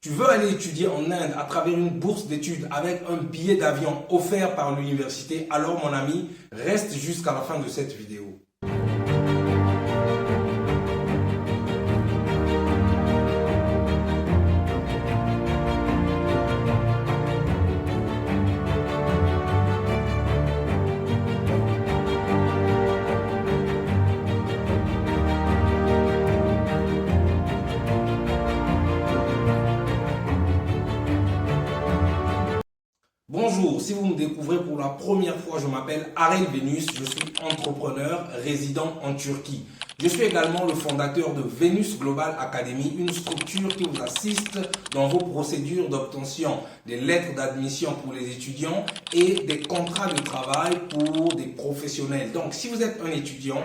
Tu veux aller étudier en Inde à travers une bourse d'études avec un billet d'avion offert par l'université? Alors mon ami, reste jusqu'à la fin de cette vidéo. Bonjour, si vous me découvrez pour la première fois, je m'appelle Arel Venus, je suis entrepreneur résident en Turquie. Je suis également le fondateur de Venus Global Academy, une structure qui vous assiste dans vos procédures d'obtention des lettres d'admission pour les étudiants et des contrats de travail pour des professionnels. Donc, si vous êtes un étudiant,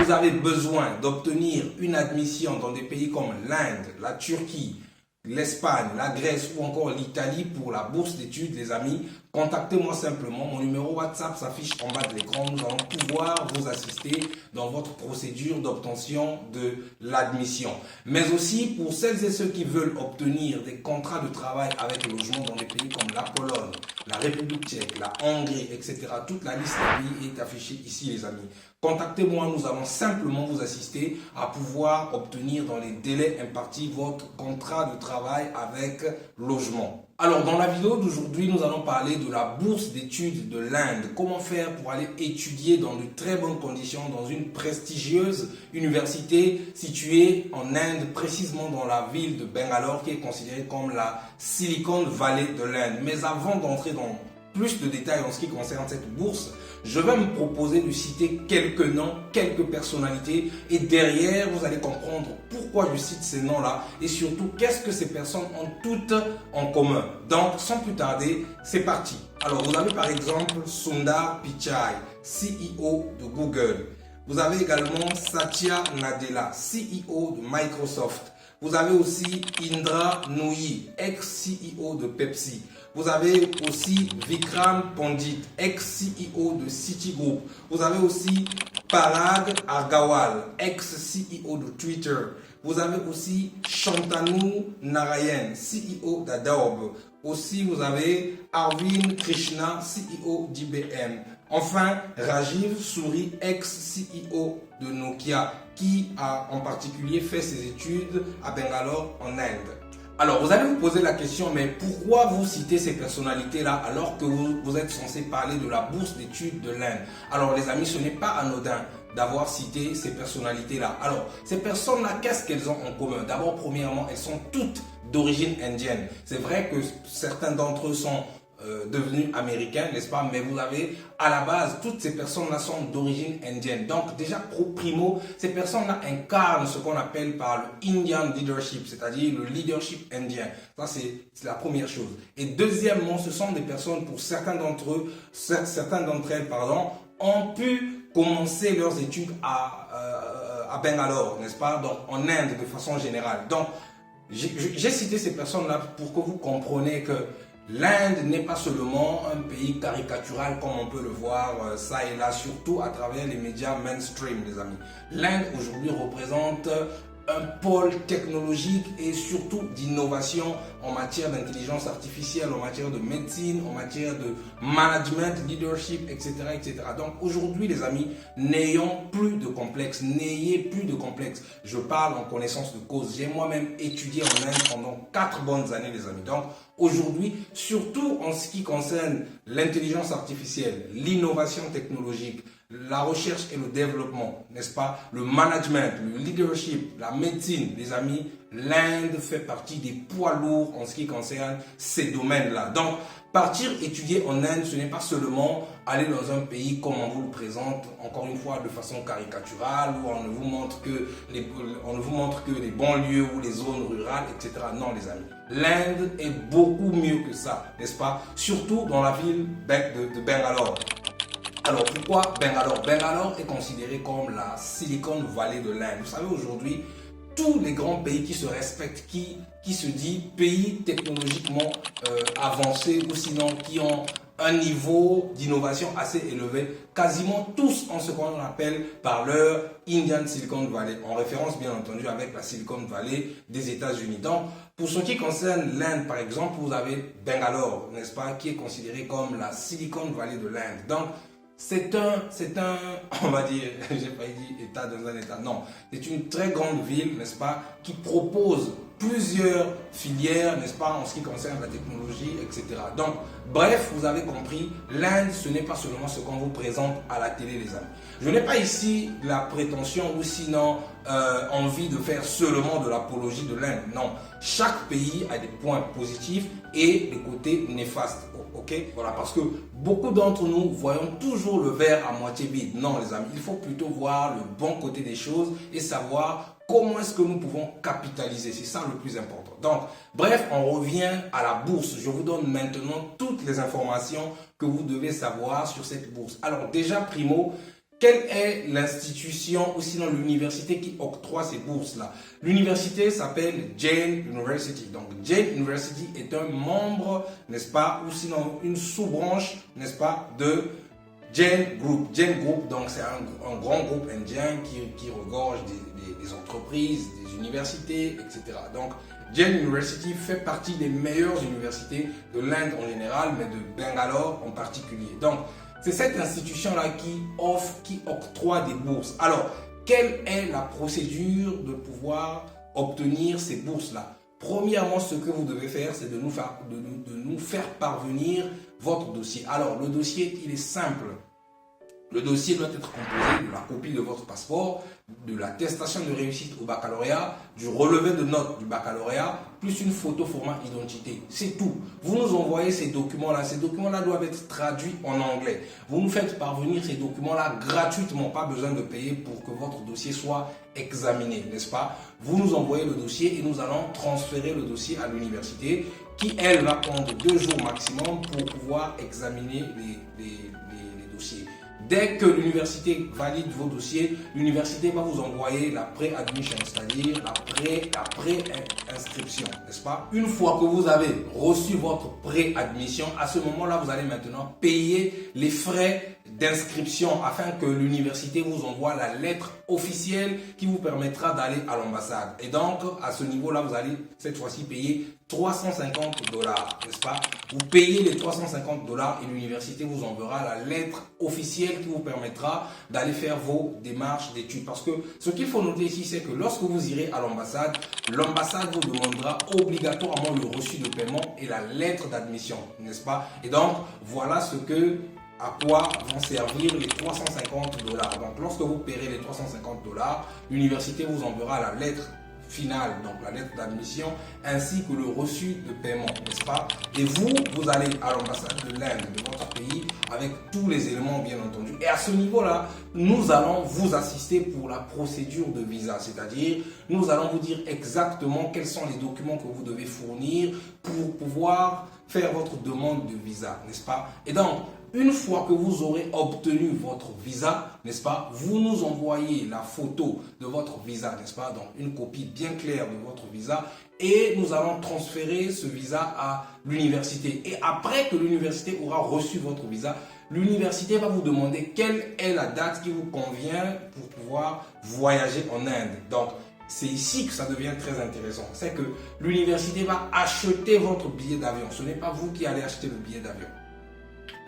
vous avez besoin d'obtenir une admission dans des pays comme l'Inde, la Turquie, l'Espagne, la Grèce ou encore l'Italie pour la bourse d'études, les amis, contactez-moi simplement. Mon numéro WhatsApp s'affiche en bas de l'écran. Nous allons pouvoir vous assister dans votre procédure d'obtention de l'admission. Mais aussi pour celles et ceux qui veulent obtenir des contrats de travail avec le logement dans des pays comme la Pologne, la République tchèque, la Hongrie, etc. Toute la liste des pays est affichée ici, les amis. Contactez-moi, nous allons simplement vous assister à pouvoir obtenir dans les délais impartis votre contrat de travail avec logement. Alors, dans la vidéo d'aujourd'hui, nous allons parler de la bourse d'études de l'Inde. Comment faire pour aller étudier dans de très bonnes conditions dans une prestigieuse université située en Inde, précisément dans la ville de Bangalore, qui est considérée comme la Silicon Valley de l'Inde. Mais avant d'entrer dans plus de détails en ce qui concerne cette bourse, je vais me proposer de citer quelques noms, quelques personnalités et derrière, vous allez comprendre pourquoi je cite ces noms-là et surtout qu'est-ce que ces personnes ont toutes en commun. Donc, sans plus tarder, c'est parti. Alors, vous avez par exemple Sundar Pichai, CEO de Google. Vous avez également Satya Nadella, CEO de Microsoft. Vous avez aussi Indra Nooyi, ex-CEO de Pepsi. Vous avez aussi Vikram Pandit, ex-CEO de Citigroup. Vous avez aussi Parag Agrawal, ex-CEO de Twitter. Vous avez aussi Shantanu Narayan, CEO d'Adobe. Aussi, vous avez Arvind Krishna, CEO d'IBM. Enfin, Rajiv Suri, ex-CEO de Nokia, qui a en particulier fait ses études à Bangalore en Inde. Alors, vous allez vous poser la question, mais pourquoi vous citez ces personnalités-là alors que vous êtes censé parler de la bourse d'études de l'Inde? Alors, les amis, ce n'est pas anodin d'avoir cité ces personnalités-là. Alors, ces personnes-là, qu'est-ce qu'elles ont en commun? D'abord, premièrement, elles sont toutes d'origine indienne. C'est vrai que certains d'entre eux sont devenus américains, n'est-ce pas? Mais vous avez, à la base, toutes ces personnes-là sont d'origine indienne. Donc, déjà, primo, ces personnes-là incarnent ce qu'on appelle par le Indian leadership, c'est-à-dire le leadership indien. Ça, c'est la première chose. Et deuxièmement, ce sont des personnes, pour certains d'entre elles, ont pu commencer leurs études à Bangalore, n'est-ce pas? Donc, en Inde, de façon générale. Donc, j'ai cité ces personnes-là pour que vous compreniez que l'Inde n'est pas seulement un pays caricatural comme on peut le voir ça et là, surtout à travers les médias mainstream, les amis. L'Inde aujourd'hui représente un pôle technologique et surtout d'innovation en matière d'intelligence artificielle, en matière de médecine, en matière de management, leadership, etc. etc. Donc aujourd'hui, les amis, n'ayons plus de complexe, n'ayez plus de complexe. Je parle en connaissance de cause. J'ai moi-même étudié en Inde pendant 4 bonnes années, les amis. Donc aujourd'hui, surtout en ce qui concerne l'intelligence artificielle, l'innovation technologique, la recherche et le développement, n'est-ce pas? Le management, le leadership, la médecine, les amis, l'Inde fait partie des poids lourds en ce qui concerne ces domaines-là. Donc, partir étudier en Inde, ce n'est pas seulement aller dans un pays comme on vous le présente, encore une fois, de façon caricaturale, où on ne vous montre que les banlieues ou les zones rurales, etc. Non, les amis. L'Inde est beaucoup mieux que ça, n'est-ce pas? Surtout dans la ville de Bangalore. Alors pourquoi Bangalore? Bangalore est considéré comme la Silicon Valley de l'Inde. Vous savez aujourd'hui, tous les grands pays qui se respectent, qui se disent pays technologiquement avancés ou sinon qui ont un niveau d'innovation assez élevé, quasiment tous en ce qu'on appelle par leur Indian Silicon Valley, en référence bien entendu avec la Silicon Valley des États-Unis. Donc, pour ce qui concerne l'Inde, par exemple, vous avez Bangalore, n'est-ce pas, qui est considéré comme la Silicon Valley de l'Inde. Donc, c'est un, on va dire, j'ai pas dit État dans un État, non, c'est une très grande ville, n'est-ce pas, qui propose plusieurs filières, n'est-ce pas, en ce qui concerne la technologie, etc. Donc, bref, vous avez compris, l'Inde, ce n'est pas seulement ce qu'on vous présente à la télé, les amis. Je n'ai pas ici la prétention ou sinon envie de faire seulement de l'apologie de l'Inde. Non, chaque pays a des points positifs et des côtés néfastes. Ok, voilà, parce que beaucoup d'entre nous voyons toujours le verre à moitié vide. Non, les amis, il faut plutôt voir le bon côté des choses et savoir comment est-ce que nous pouvons capitaliser. C'est ça le plus important. Donc, bref, on revient à la bourse. Je vous donne maintenant toutes les informations que vous devez savoir sur cette bourse. Alors, déjà, primo, quelle est l'institution ou sinon l'université qui octroie ces bourses-là? L'université s'appelle Jain University. Donc, Jain University est un membre, n'est-ce pas, ou sinon une sous-branche, n'est-ce pas, de Jain Group. Jain Group, donc c'est un grand groupe indien qui regorge des entreprises, des universités, etc. Donc, Jain University fait partie des meilleures universités de l'Inde en général, mais de Bangalore en particulier. Donc, c'est cette institution-là qui octroie des bourses. Alors, quelle est la procédure de pouvoir obtenir ces bourses-là? Premièrement, ce que vous devez faire, c'est de nous faire parvenir votre dossier. Alors, le dossier, il est simple. Le dossier doit être composé de la copie de votre passeport, de l'attestation de réussite au baccalauréat, du relevé de notes du baccalauréat, plus une photo format identité. C'est tout. Vous nous envoyez ces documents-là. Ces documents-là doivent être traduits en anglais. Vous nous faites parvenir ces documents-là gratuitement. Pas besoin de payer pour que votre dossier soit examiné, n'est-ce pas? Vous nous envoyez le dossier et nous allons transférer le dossier à l'université qui, elle, va prendre 2 jours maximum pour pouvoir examiner les dossiers. Dès que l'université valide vos dossiers, l'université va vous envoyer la pré-admission, c'est-à-dire la pré-inscription, n'est-ce pas? Une fois que vous avez reçu votre pré-admission, à ce moment-là, vous allez maintenant payer les frais d'inscription afin que l'université vous envoie la lettre officielle qui vous permettra d'aller à l'ambassade. Et donc, à ce niveau-là, vous allez cette fois-ci payer $350, n'est-ce pas? Vous payez les $350 et l'université vous enverra la lettre officielle qui vous permettra d'aller faire vos démarches d'études. Parce que ce qu'il faut noter ici, c'est que lorsque vous irez à l'ambassade, l'ambassade vous demandera obligatoirement le reçu de paiement et la lettre d'admission, n'est-ce pas? Et donc, voilà à quoi vont servir les $350. Donc, lorsque vous paierez les $350, l'université vous enverra la lettre finale, donc la lettre d'admission, ainsi que le reçu de paiement, n'est-ce pas? Et vous allez à l'ambassade de l'Inde, de votre pays, avec tous les éléments, bien entendu. Et à ce niveau-là, nous allons vous assister pour la procédure de visa, c'est-à-dire, nous allons vous dire exactement quels sont les documents que vous devez fournir pour pouvoir faire votre demande de visa, n'est-ce pas? Et donc, une fois que vous aurez obtenu votre visa, n'est-ce pas, vous nous envoyez la photo de votre visa, n'est-ce pas, donc une copie bien claire de votre visa et nous allons transférer ce visa à l'université. Et après que l'université aura reçu votre visa, l'université va vous demander quelle est la date qui vous convient pour pouvoir voyager en Inde. Donc, c'est ici que ça devient très intéressant. C'est que l'université va acheter votre billet d'avion. Ce n'est pas vous qui allez acheter le billet d'avion.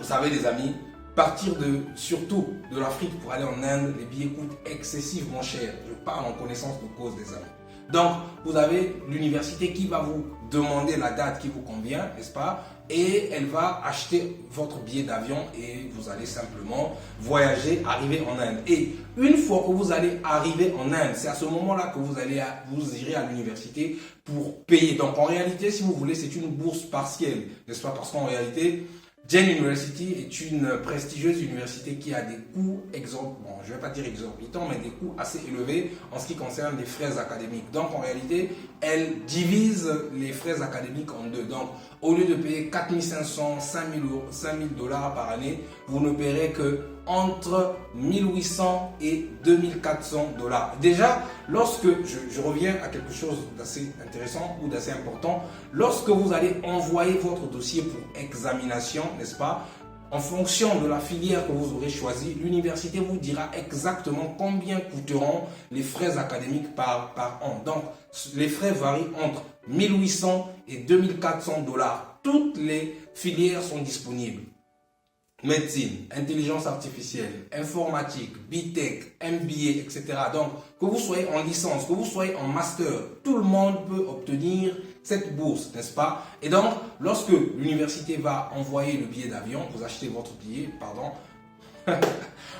Vous savez les amis, partir surtout de l'Afrique pour aller en Inde, les billets coûtent excessivement cher. Je parle en connaissance de cause des amis. Donc, vous avez l'université qui va vous demander la date qui vous convient, n'est-ce pas? Et elle va acheter votre billet d'avion et vous allez simplement voyager, arriver en Inde. Et une fois que vous allez arriver en Inde, c'est à ce moment-là que vous irez à l'université pour payer. Donc, en réalité, si vous voulez, c'est une bourse partielle, n'est-ce pas? Parce qu'en réalité, Jain University est une prestigieuse université qui a des coûts exorbitants, je ne vais pas dire exorbitants, mais des coûts assez élevés en ce qui concerne les frais académiques. Donc en réalité, elle divise les frais académiques en deux. Donc au lieu de payer 4 500, 5 000 $ par année, vous ne paierez que entre 1 800 et 2 400 $. Déjà, lorsque, je reviens à quelque chose d'assez intéressant ou d'assez important, lorsque vous allez envoyer votre dossier pour examination, n'est-ce pas, En fonction de la filière que vous aurez choisie, l'université vous dira exactement combien coûteront les frais académiques par an. Donc, les frais varient entre 1800 et 2400 dollars. Toutes les filières sont disponibles. Médecine, intelligence artificielle, informatique, BTech, MBA, etc. Donc, que vous soyez en licence, que vous soyez en master, tout le monde peut obtenir cette bourse, n'est-ce pas? Et donc, lorsque l'université va envoyer le billet d'avion, vous achetez votre billet, pardon.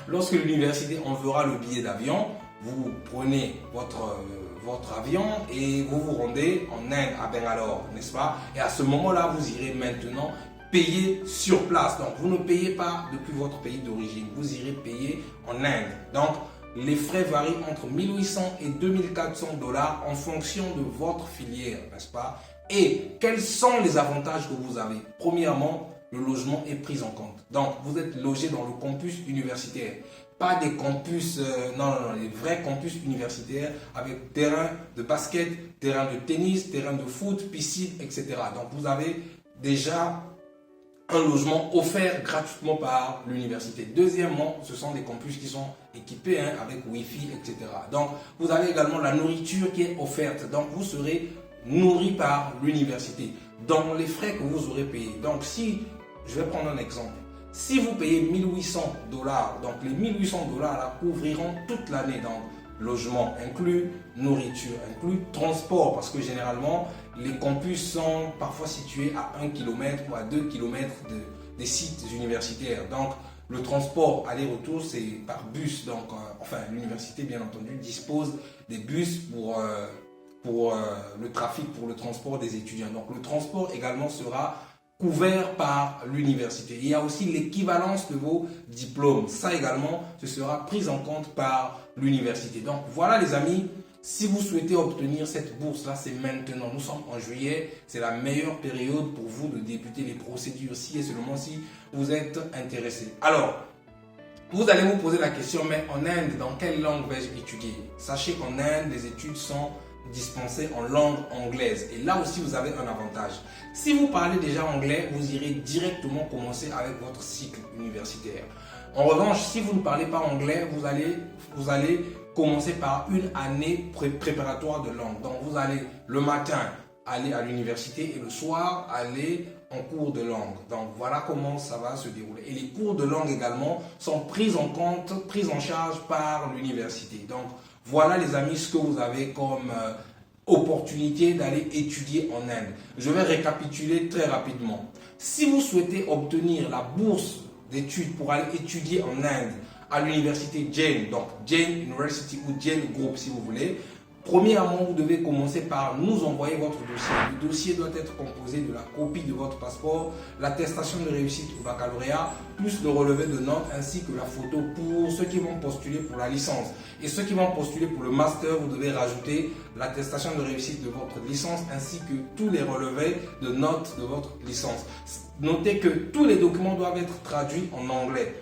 Lorsque l'université enverra le billet d'avion, vous prenez votre avion et vous vous rendez en Inde, à Bangalore, n'est-ce pas? Et à ce moment-là, vous irez maintenant payer sur place. Donc, vous ne payez pas depuis votre pays d'origine. Vous irez payer en Inde. Donc, les frais varient entre 1800 et 2400 dollars en fonction de votre filière, n'est-ce pas? Et quels sont les avantages que vous avez? Premièrement, le logement est pris en compte. Donc, vous êtes logé dans le campus universitaire. Pas des campus, non, les vrais campus universitaires avec terrain de basket, terrain de tennis, terrain de foot, piscine, etc. Donc, vous avez déjà un logement offert gratuitement par l'université. Deuxièmement, ce sont des campus qui sont équipés avec Wi-Fi, etc. Donc, vous avez également la nourriture qui est offerte. Donc, vous serez nourri par l'université dans les frais que vous aurez payés. Donc, si, je vais prendre un exemple. Si vous payez 1800 dollars, donc les 1800 dollars là couvriront toute l'année. Donc, logement inclus, nourriture inclus, transport, parce que généralement, les campus sont parfois situés à 1 km ou à 2 km des sites universitaires. Donc, le transport aller-retour, c'est par bus. Donc, enfin, l'université, bien entendu, dispose des bus pour le trafic, pour le transport des étudiants. Donc, le transport également sera couvert par l'université. Il y a aussi l'équivalence de vos diplômes. Ça également, ce sera pris en compte par l'université. Donc, voilà les amis. Si vous souhaitez obtenir cette bourse-là, c'est maintenant. Nous sommes en juillet. C'est la meilleure période pour vous de débuter les procédures, si et seulement si vous êtes intéressé. Alors, vous allez vous poser la question, mais en Inde, dans quelle langue vais-je étudier? Sachez qu'en Inde, les études sont dispensées en langue anglaise. Et là aussi, vous avez un avantage. Si vous parlez déjà anglais, vous irez directement commencer avec votre cycle universitaire. En revanche, si vous ne parlez pas anglais, vous allez commencer par une année préparatoire de langue. Donc, vous allez le matin aller à l'université et le soir aller en cours de langue. Donc, voilà comment ça va se dérouler. Et les cours de langue également sont pris en compte, pris en charge par l'université. Donc, voilà les amis ce que vous avez comme opportunité d'aller étudier en Inde. Je vais récapituler très rapidement. Si vous souhaitez obtenir la bourse d'études pour aller étudier en Inde à l'université Jain, donc Jain University ou Jain Group si vous voulez, premièrement, vous devez commencer par nous envoyer votre dossier. Le dossier doit être composé de la copie de votre passeport, l'attestation de réussite au baccalauréat, plus le relevé de notes ainsi que la photo pour ceux qui vont postuler pour la licence. Et ceux qui vont postuler pour le master, vous devez rajouter l'attestation de réussite de votre licence ainsi que tous les relevés de notes de votre licence. Notez que tous les documents doivent être traduits en anglais.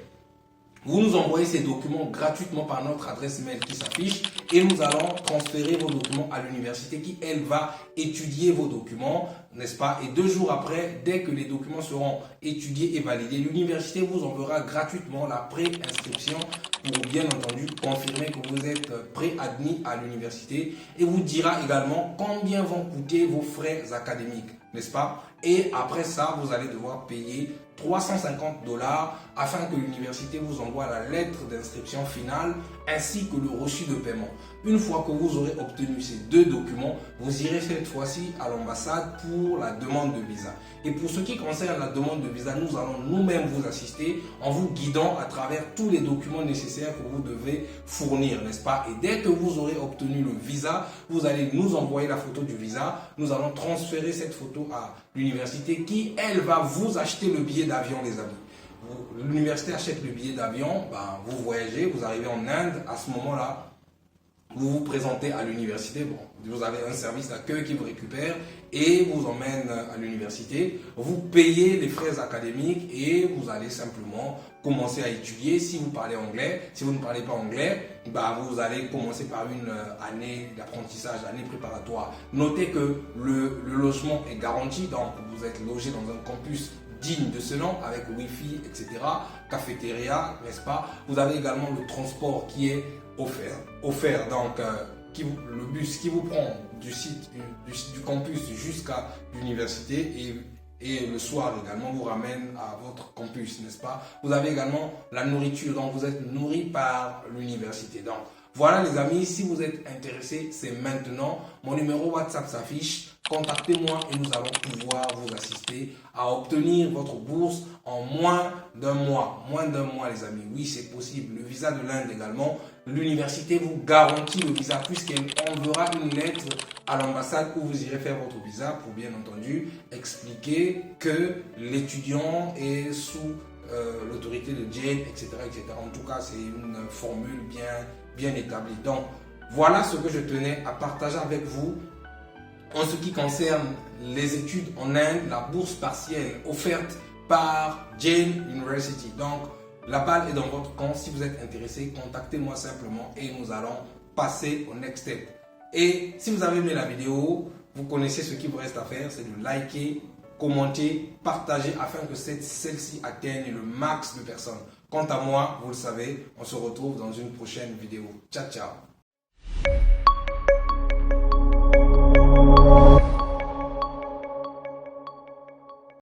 Vous nous envoyez ces documents gratuitement par notre adresse mail qui s'affiche et nous allons transférer vos documents à l'université qui, elle, va étudier vos documents, n'est-ce pas? Et 2 jours après, dès que les documents seront étudiés et validés, l'université vous enverra gratuitement la pré-inscription pour bien entendu confirmer que vous êtes préadmis à l'université et vous dira également combien vont coûter vos frais académiques, n'est-ce pas? Et après ça, vous allez devoir payer 350 dollars afin que l'université vous envoie la lettre d'inscription finale ainsi que le reçu de paiement. Une fois que vous aurez obtenu ces 2 documents, vous irez cette fois-ci à l'ambassade pour la demande de visa. Et pour ce qui concerne la demande de visa, nous allons nous-mêmes vous assister en vous guidant à travers tous les documents nécessaires que vous devez fournir, n'est-ce pas? Et dès que vous aurez obtenu le visa, vous allez nous envoyer la photo du visa. Nous allons transférer cette photo à l'université qui, elle, va vous acheter le billet d'avion, les amis. L'université achète le billet d'avion, vous voyagez, vous arrivez en Inde, à ce moment-là, vous vous présentez à l'université, bon, vous avez un service d'accueil qui vous récupère et vous emmène à l'université, vous payez les frais académiques et vous allez simplement commencer à étudier. Si vous parlez anglais, si vous ne parlez pas anglais, vous allez commencer par une année d'apprentissage, année préparatoire. Notez que le logement est garanti, donc vous êtes logé dans un campus digne de ce nom avec Wi-Fi, etc. Cafétéria, n'est-ce pas? Vous avez également le transport qui est offert donc le bus qui vous prend du site du campus jusqu'à l'université et le soir également vous ramène à votre campus, n'est-ce pas? Vous avez également la nourriture, donc vous êtes nourri par l'université. Donc voilà les amis, si vous êtes intéressés, c'est maintenant. Mon numéro WhatsApp s'affiche. Contactez-moi et nous allons pouvoir vous assister à obtenir votre bourse en moins d'un mois. Moins d'un mois les amis, oui c'est possible. Le visa de l'Inde également, l'université vous garantit le visa puisqu'elle enverra une lettre à l'ambassade où vous irez faire votre visa pour bien entendu expliquer que l'étudiant est sous l'autorité de Jane, etc., etc. En tout cas, c'est une formule bien établie. Donc, voilà ce que je tenais à partager avec vous. En ce qui concerne les études en Inde, la bourse partielle offerte par Jane University. Donc, la balle est dans votre camp. Si vous êtes intéressé, contactez-moi simplement et nous allons passer au next step. Et si vous avez aimé la vidéo, vous connaissez ce qu'il vous reste à faire, c'est de liker, commenter, partager afin que celle-ci atteigne le max de personnes. Quant à moi, vous le savez, on se retrouve dans une prochaine vidéo. Ciao, ciao.